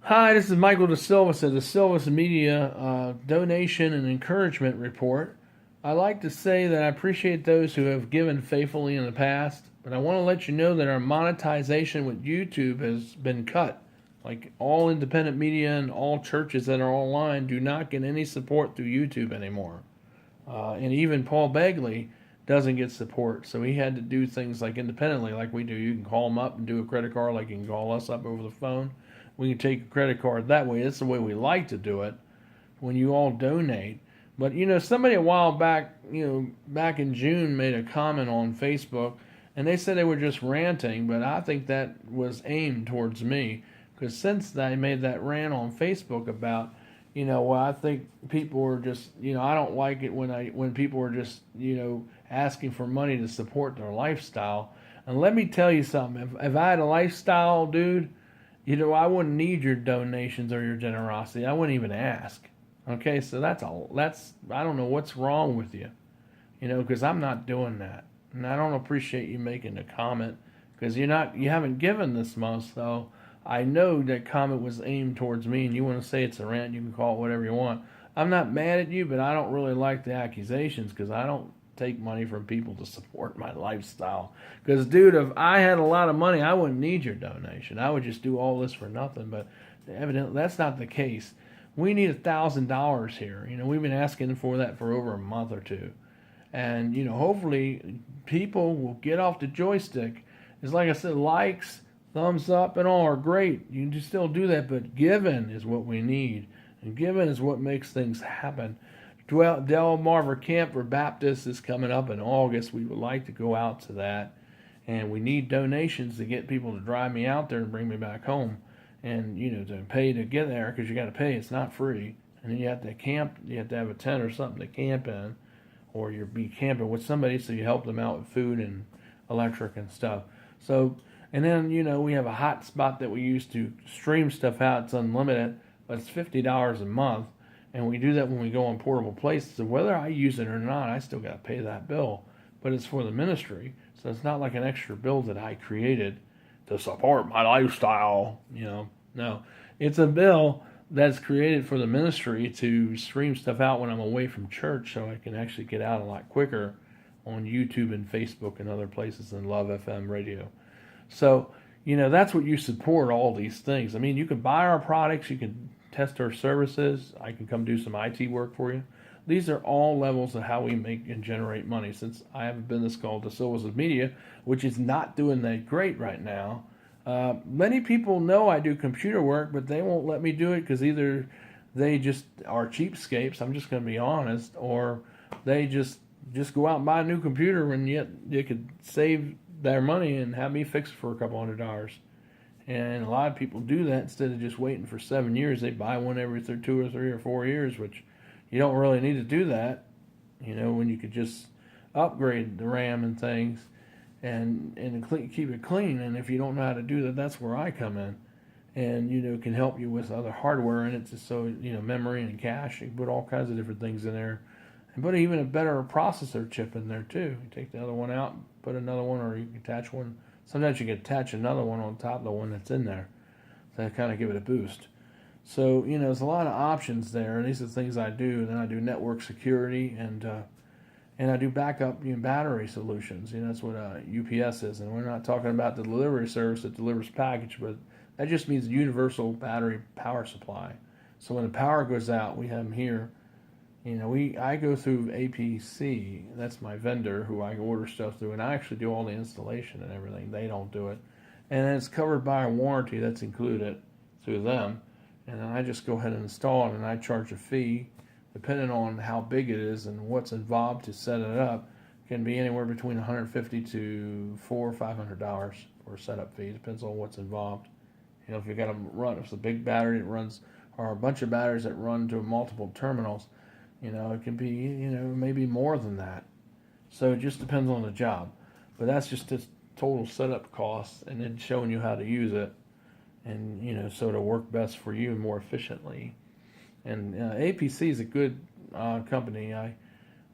Hi, this is Michael DeSilva at the Silva's Media Donation and Encouragement Report. I like to say that I appreciate those who have given faithfully in the past, but I want to let you know that our monetization with YouTube has been cut. Like all independent media and all churches that are online do not get any support through YouTube anymore. And even Paul Begley doesn't get support, so he had to do things like independently, like we do. You can call him up and do a credit card, like you can call us up over the phone. We can take a credit card that way. That's the way we like to do it when you all donate. But somebody a while back, back in June, made a comment on Facebook, and they said they were just ranting, but I think that was aimed towards me because since they made that rant on Facebook about, well, I think people are just, I don't like it when people are just, asking for money to support their lifestyle. And let me tell you something. If I had a lifestyle, dude, I wouldn't need your donations or your generosity. I wouldn't even ask. Okay, so I don't know what's wrong with you, because I'm not doing that, and I don't appreciate you making a comment because you haven't given this month. So I know that comment was aimed towards me, and you want to say it's a rant, you can call it whatever you want. I'm not mad at you, but I don't really like the accusations because I don't take money from people to support my lifestyle. Because, dude, if I had a lot of money, I wouldn't need your donation. I would just do all this for nothing. But evidently, that's not the case. We need $1,000 here. We've been asking for that for over a month or two. And, hopefully people will get off the joystick. It's like I said, likes, thumbs up, and all are great. You can still do that, but giving is what we need. And giving is what makes things happen. Delmarva Camp for Baptists is coming up in August. We would like to go out to that. And we need donations to get people to drive me out there and bring me back home. And, to pay to get there because you got to pay. It's not free. And then you have to camp. You have to have a tent or something to camp in. Or you'll be camping with somebody so you help them out with food and electric and stuff. So, and then, we have a hot spot that we use to stream stuff out. It's unlimited, but it's $50 a month. And we do that when we go on portable places. So whether I use it or not, I still got to pay that bill. But it's for the ministry. So it's not like an extra bill that I created to support my lifestyle. No. It's a bill that's created for the ministry to stream stuff out when I'm away from church so I can actually get out a lot quicker on YouTube and Facebook and other places and Love FM radio. So, that's what you support, all these things. I mean, you can buy our products, you can test our services. I can come do some IT work for you. These are all levels of how we make and generate money. Since I have a business called the Silva's Media, which is not doing that great right now. Many people know I do computer work, but they won't let me do it because either they just are cheapskates, I'm just going to be honest, or they just go out and buy a new computer and yet they could save their money and have me fix it for a couple $100. And a lot of people do that instead of just waiting for 7 years. They buy one every 2 or 3 or 4 years, which you don't really need to do that, when you could just upgrade the RAM and things and keep it clean. And if you don't know how to do that, that's where I come in and, can help you with other hardware in it. So, memory and cache. You can put all kinds of different things in there and put even a better processor chip in there too. You take the other one out, put another one, or you can attach one. Sometimes you can attach another one on top of the one that's in there to kind of give it a boost. So, there's a lot of options there. And these are the things I do. Then I do network security and I do backup battery solutions. That's what UPS is. And we're not talking about the delivery service that delivers package, but that just means universal battery power supply. So when the power goes out, we have them here. I go through APC. That's my vendor who I order stuff through, and I actually do all the installation and everything. They don't do it, and it's covered by a warranty that's included through them. And then I just go ahead and install it, and I charge a fee, depending on how big it is and what's involved to set it up. It can be anywhere between $150 to $400 or $500 for a setup fee. It depends on what's involved. If you got to run, if it's a big battery that runs, or a bunch of batteries that run to multiple terminals. It can be, maybe more than that. So it just depends on the job. But that's just the total setup cost and then showing you how to use it and, so it'll work best for you more efficiently. And APC is a good company.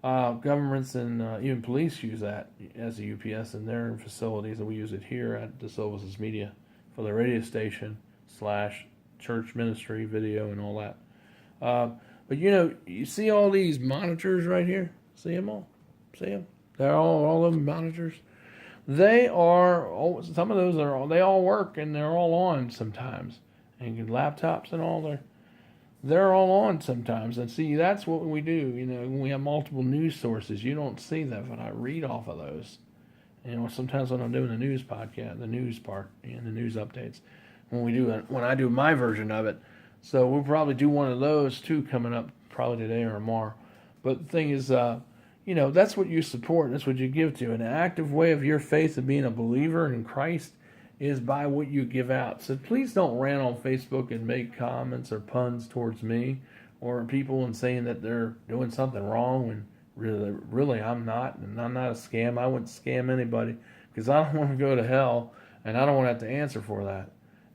Governments and even police use that as a UPS in their facilities, and we use it here at the Silva's Media for the radio station / church ministry video and all that. But you see all these monitors right here? See them all? See them? They're all of them monitors. They are, some of those they all work and they're all on sometimes. And laptops and all, they're all on sometimes. And see, that's what we do. When we have multiple news sources, you don't see that, but I read off of those. Sometimes when I'm doing the news podcast, the news part and the news updates, when I do my version of it. So we'll probably do one of those too coming up probably today or tomorrow. But the thing is, that's what you support. That's what you give to. An active way of your faith of being a believer in Christ is by what you give out. So please don't rant on Facebook and make comments or puns towards me or people and saying that they're doing something wrong when really I'm not. And I'm not a scam. I wouldn't scam anybody because I don't want to go to hell and I don't want to have to answer for that.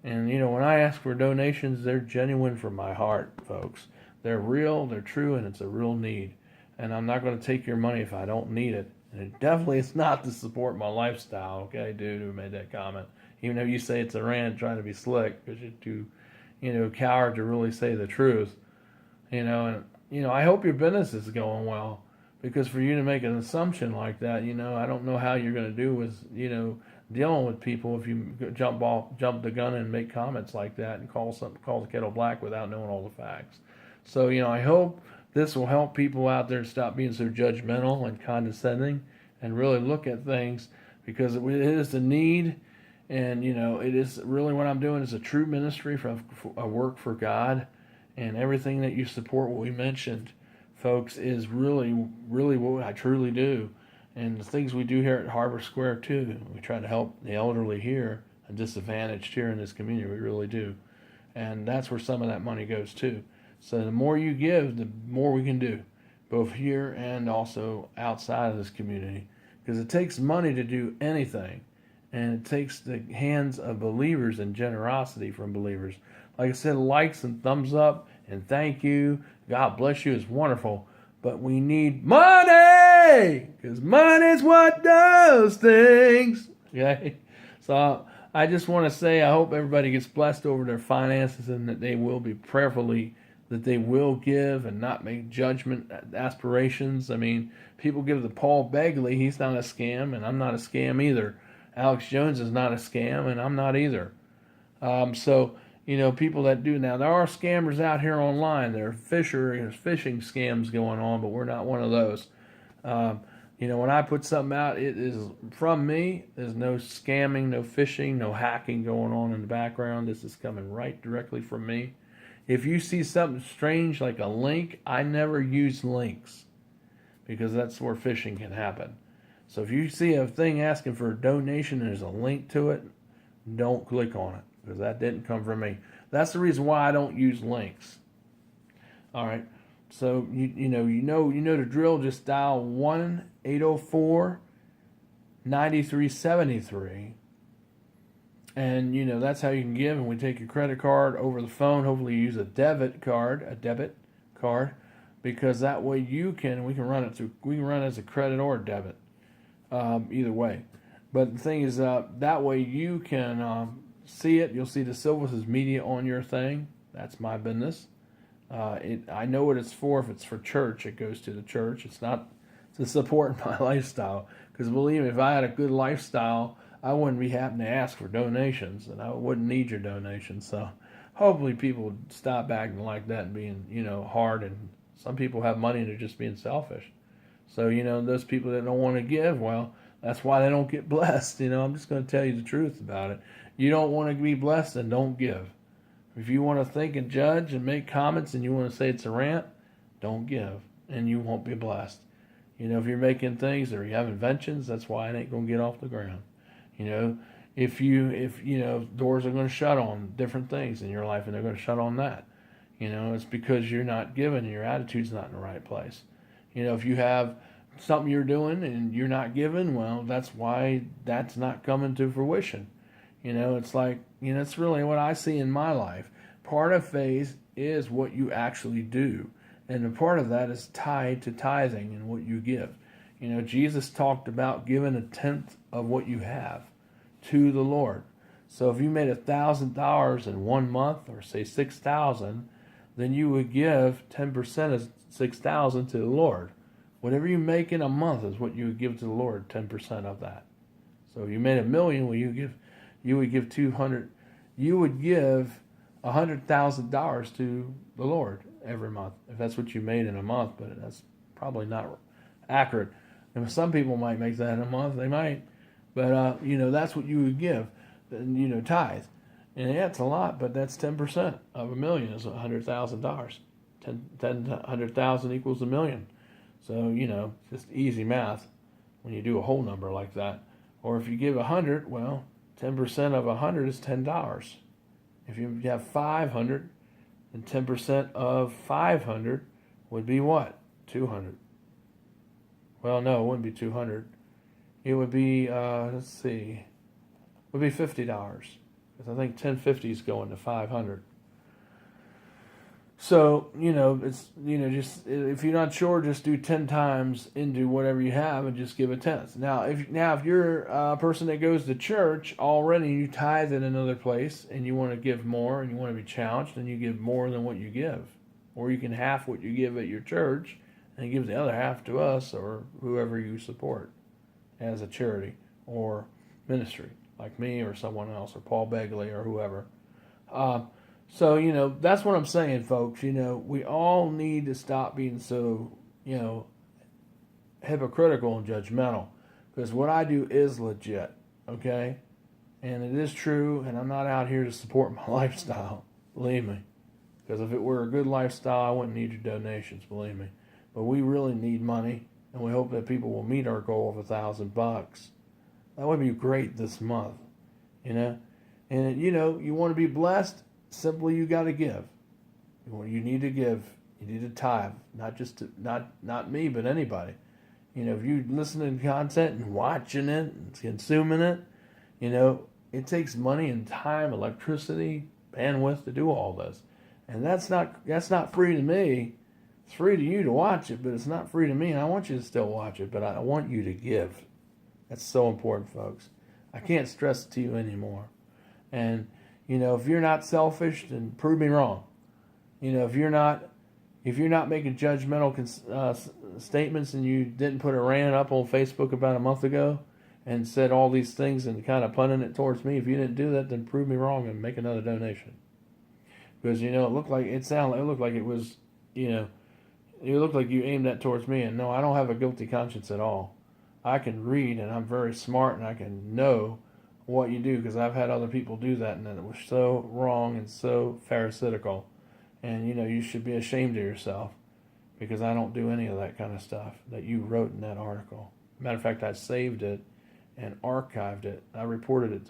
And, when I ask for donations, they're genuine from my heart, folks. They're real, they're true, and it's a real need. And I'm not going to take your money if I don't need it. And it definitely is not to support my lifestyle, okay, dude who made that comment. Even though you say it's a rant trying to be slick because you're too, coward to really say the truth. I hope your business is going well. Because for you to make an assumption like that, I don't know how you're going to do with, dealing with people if you jump the gun and make comments like that and call the kettle black without knowing all the facts. So, I hope this will help people out there stop being so judgmental and condescending and really look at things because it is a need. And, it is really what I'm doing is a true ministry for a work for God. And everything that you support, what we mentioned, folks, is really, really what I truly do. And the things we do here at Harbor Square, too. We try to help the elderly here and disadvantaged here in this community. We really do. And that's where some of that money goes, too. So the more you give, the more we can do, both here and also outside of this community. Because it takes money to do anything. And it takes the hands of believers and generosity from believers. Like I said, likes and thumbs up and thank you. God bless you is wonderful. But we need money! Because money's what does things. Okay? So I just want to say I hope everybody gets blessed over their finances and that they will be prayerfully, that they will give and not make judgment aspirations. I mean, people give to Paul Begley. He's not a scam, and I'm not a scam either. Alex Jones is not a scam, and I'm not either. People that do now, there are scammers out here online. There are phishing scams going on, but we're not one of those. When I put something out, it is from me. There's no scamming, no phishing, no hacking going on in the background. This is coming right directly from me. If you see something strange like a link, I never use links because that's where phishing can happen. So if you see a thing asking for a donation and there's a link to it, don't click on it because that didn't come from me. That's the reason why I don't use links. All right. So you know the drill. Just dial 1-804-9373, and that's how you can give. And we take your credit card over the phone. Hopefully, you use a debit card, because that way we can run it through. We can run it as a credit or a debit, either way. But the thing is, that way you can see it. You'll see the Silvas' media on your thing. That's my business. I know what it's for. If it's for church, it goes to the church. It's not to support my lifestyle. Because believe me, if I had a good lifestyle, I wouldn't be having to ask for donations, and I wouldn't need your donations. So hopefully people would stop acting like that and being, hard. And some people have money and they're just being selfish. So, those people that don't want to give, well, that's why they don't get blessed. I'm just going to tell you the truth about it. You don't want to be blessed, then don't give. If you want to think and judge and make comments and you want to say it's a rant, don't give, and you won't be blessed. If you're making things or you have inventions, that's why it ain't going to get off the ground. If doors are going to shut on different things in your life and they're going to shut on that, it's because you're not giving and your attitude's not in the right place. If you have something you're doing and you're not giving, well, that's why that's not coming to fruition. It's like, it's really what I see in my life. Part of faith is what you actually do. And a part of that is tied to tithing and what you give. Jesus talked about giving 1/10 of what you have to the Lord. So if you made $1,000 in 1 month, or say 6,000, then you would give 10% of 6,000 to the Lord. Whatever you make in a month is what you would give to the Lord, 10% of that. So if you made $1 million, well, you would give 200. You would give $100,000 to the Lord every month, if that's what you made in a month. But that's probably not accurate. And some people might make that in a month. They might, but that's what you would give, tithe. And yeah, it's a lot, but that's 10% of $1 million is $100,000. 100,000 equals $1 million. So just easy math when you do a whole number like that. Or if you give 100, well, 10% of 100 is $10. If you have 500, then 10% of 500 would be what? 200. Well, no, it wouldn't be 200. It would be it would be $50, because I think 1050 is going to 500. So, it's, just, if you're not sure, just do 10 times into whatever you have and just give a tenth. Now, if you're a person that goes to church already, you tithe in another place, and you want to give more, and you want to be challenged, then you give more than what you give. Or you can half what you give at your church, and give the other half to us, or whoever you support as a charity or ministry, like me or someone else, or Paul Begley or whoever. So, that's what I'm saying, folks. We all need to stop being so, hypocritical and judgmental. Because what I do is legit, okay? And it is true, and I'm not out here to support my lifestyle, believe me. Because if it were a good lifestyle, I wouldn't need your donations, believe me. But we really need money, and we hope that people will meet our goal of $1,000. That would be great this month, And, you want to be blessed. Simply, you got to give. You need to give. You need to tithe, not just not me, but anybody. If you listening to content and watching it and consuming it, it takes money and time, electricity, bandwidth to do all this, and that's not free to me. It's free to you to watch it, but it's not free to me. And I want you to still watch it, but I want you to give. That's so important, folks. I can't stress it to you anymore. And if you're not selfish, then prove me wrong. If you're not making judgmental statements, and you didn't put a rant up on Facebook about a month ago and said all these things and kind of punting it towards me, if you didn't do that, then prove me wrong and make another donation. Because it looked like it was, it looked like you aimed that towards me. And no, I don't have a guilty conscience at all. I can read, and I'm very smart, and I can know what you do, because I've had other people do that, and it was so wrong and so pharisaical. And you should be ashamed of yourself, because I don't do any of that kind of stuff that you wrote in that article. Matter of fact, I saved it and archived it. I've reported it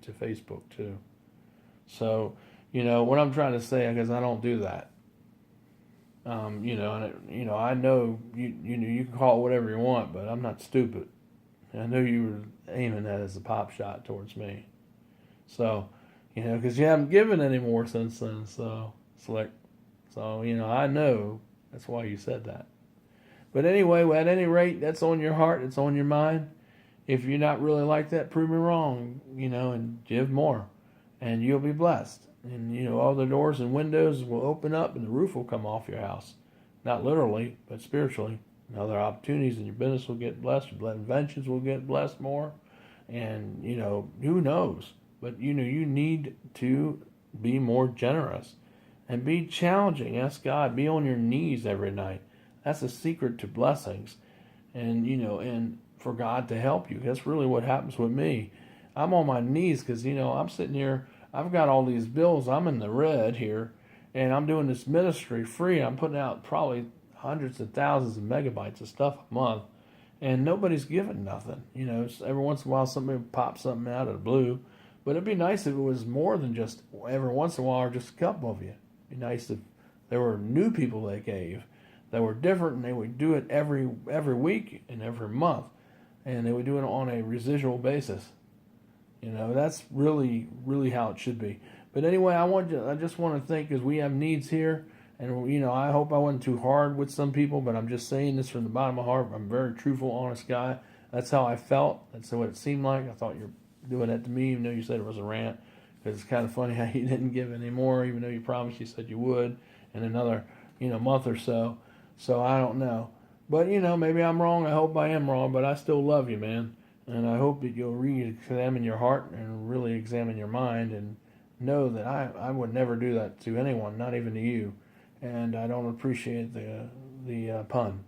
to Facebook too. So what I'm trying to say, because I don't do that. And I know you can call it whatever you want, but I'm not stupid. I knew you were aiming that as a pop shot towards me. So, because you haven't given any more since then, so slick. So, I know that's why you said that. But anyway, at any rate, that's on your heart, it's on your mind. If you're not really like that, prove me wrong, and give more. And you'll be blessed. And, all the doors and windows will open up, and the roof will come off your house. Not literally, but spiritually. And other opportunities in your business will get blessed. Your inventions will get blessed more. And, who knows? But, you need to be more generous. And be challenging. Ask God. Be on your knees every night. That's the secret to blessings. And, and for God to help you. That's really what happens with me. I'm on my knees because, I'm sitting here. I've got all these bills. I'm in the red here. And I'm doing this ministry free. I'm putting out probably hundreds of thousands of megabytes of stuff a month, and nobody's giving nothing. Every once in a while somebody pops something out of the blue, but it'd be nice if it was more than just every once in a while, or just a couple of you. It'd be nice if there were new people that gave, that were different, and they would do it every week and every month, and they would do it on a residual basis. That's really, really how it should be. But anyway, I just want to think, because we have needs here. And, I hope I wasn't too hard with some people, but I'm just saying this from the bottom of my heart. I'm a very truthful, honest guy. That's how I felt. That's what it seemed like. I thought doing that to me, even though you said it was a rant. Because it's kind of funny how you didn't give any more, even though you promised you said you would in another, month or so. So I don't know. But, maybe I'm wrong. I hope I am wrong, but I still love you, man. And I hope that you'll re-examine your heart and really examine your mind and know that I would never do that to anyone, not even to you. And I don't appreciate the pun.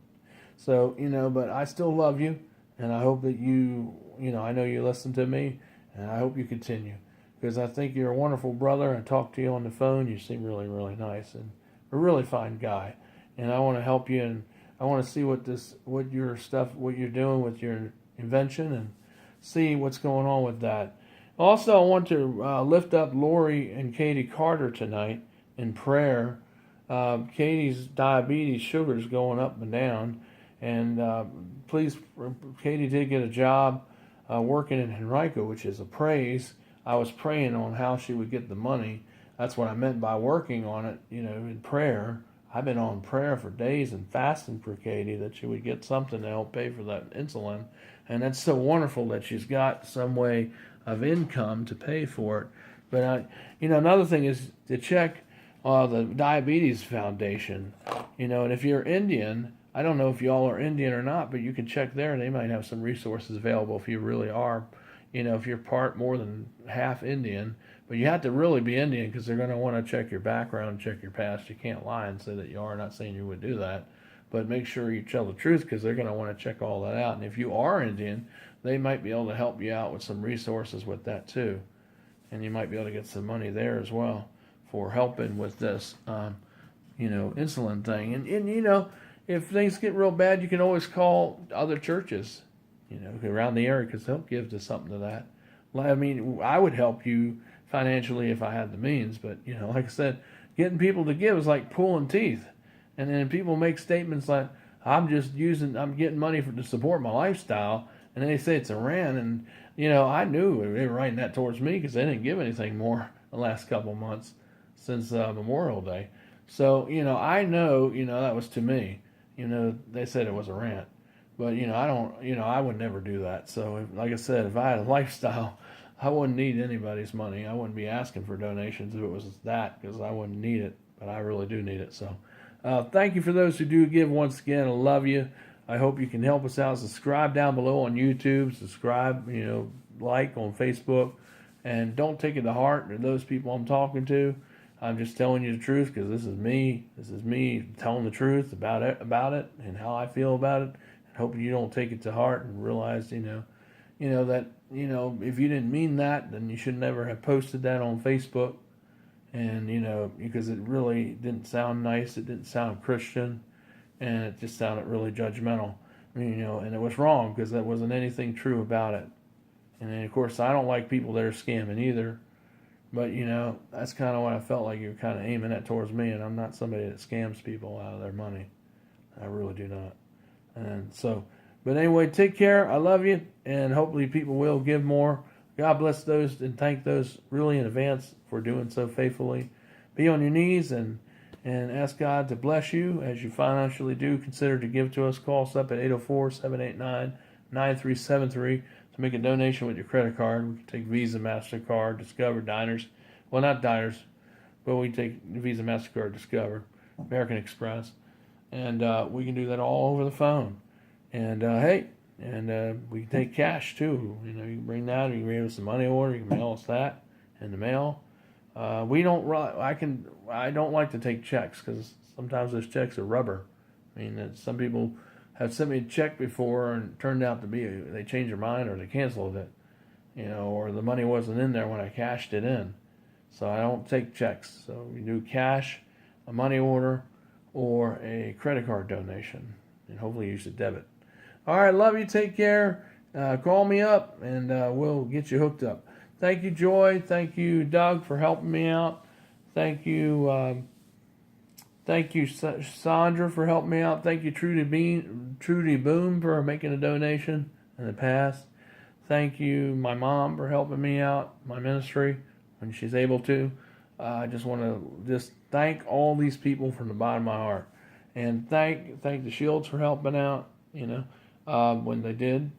So, but I still love you. And I hope that I know you listen to me. And I hope you continue. Because I think you're a wonderful brother. I talk to you on the phone. You seem really, really nice. And a really fine guy. And I want to help you. And I want to see what you're doing with your invention and see what's going on with that. Also, I want to lift up Lori and Katie Carter tonight in prayer. Katie's diabetes, sugar's going up and down. And please, Katie did get a job working in Henrico, which is a praise. I was praying on how she would get the money. That's what I meant by working on it, in prayer. I've been on prayer for days and fasting for Katie that she would get something to help pay for that insulin. And that's so wonderful that she's got some way of income to pay for it. But, another thing is to check the Diabetes Foundation. And if you're Indian, I don't know if y'all are Indian or not, but you can check there. They might have some resources available if you really are, if you're part more than half Indian. But you have to really be Indian because they're going to want to check your background, check your past. You can't lie and say that you are. Not saying you would do that. But make sure you tell the truth because they're going to want to check all that out. And if you are Indian, they might be able to help you out with some resources with that too. And you might be able to get some money there as well for helping with this, insulin thing. And if things get real bad, you can always call other churches, around the area because they'll give to something to that. I mean, I would help you financially if I had the means, but like I said, getting people to give is like pulling teeth. And then people make statements like, I'm getting money to support my lifestyle, and they say it's Iran, and I knew they were writing that towards me because they didn't give anything more the last couple months since Memorial Day. So I know that was to me. They said it was a rant, but I would never do that. So like I said, if I had a lifestyle, I wouldn't need anybody's money. I wouldn't be asking for donations if it was that because I wouldn't need it, but I really do need it. So thank you for those who do give once again. I love you. I hope you can help us out. Subscribe down below on YouTube. Subscribe, like on Facebook. And don't take it to heart to those people I'm talking to. I'm just telling you the truth because this is me. This is me telling the truth about it and how I feel about it. And hope you don't take it to heart and realize, that, if you didn't mean that, then you should never have posted that on Facebook. And, because it really didn't sound nice. It didn't sound Christian. And it just sounded really judgmental. And it was wrong because there wasn't anything true about it. And then, of course, I don't like people that are scamming either. But, that's kind of what I felt like you were kind of aiming at towards me. And I'm not somebody that scams people out of their money. I really do not. And so, but anyway, take care. I love you. And hopefully people will give more. God bless those and thank those really in advance for doing so faithfully. Be on your knees and ask God to bless you as you financially do. Consider to give to us. Call us up at 804-789-9373 to make a donation with your credit card. We can take Visa, MasterCard, Discover, Diners. Well, not Diners, but we take Visa, MasterCard, Discover, American Express. And we can do that all over the phone. And we can take cash too. You can bring that, or you can bring us a money order. You can mail us that in the mail. I don't like to take checks because sometimes those checks are rubber. Some people have sent me a check before and it turned out to be they changed their mind or they canceled it, or the money wasn't in there when I cashed it in. So I don't take checks. So we do cash, a money order, or a credit card donation, and hopefully use a debit. All right, love you. Take care. Call me up, and we'll get you hooked up. Thank you, Joy. Thank you, Doug, for helping me out. Thank you, Sandra, for helping me out. Thank you, Trudy Boom, for making a donation in the past. Thank you, my mom, for helping me out, my ministry, when she's able to. I just want to thank all these people from the bottom of my heart. And thank the Shields for helping out, when they did.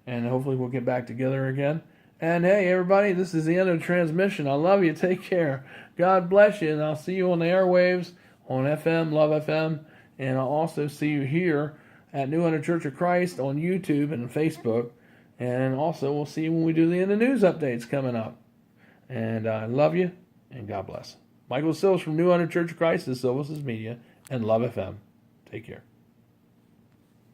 And hopefully we'll get back together again. And hey, everybody, this is the end of the transmission. I love you. Take care. God bless you. And I'll see you on the airwaves on FM, Love FM. And I'll also see you here at New Hunter Church of Christ on YouTube and Facebook. And also, we'll see you when we do the end of news updates coming up. And I love you, and God bless. Michael Sills from New Hunter Church of Christ, the Silvis Media, and Love FM. Take care.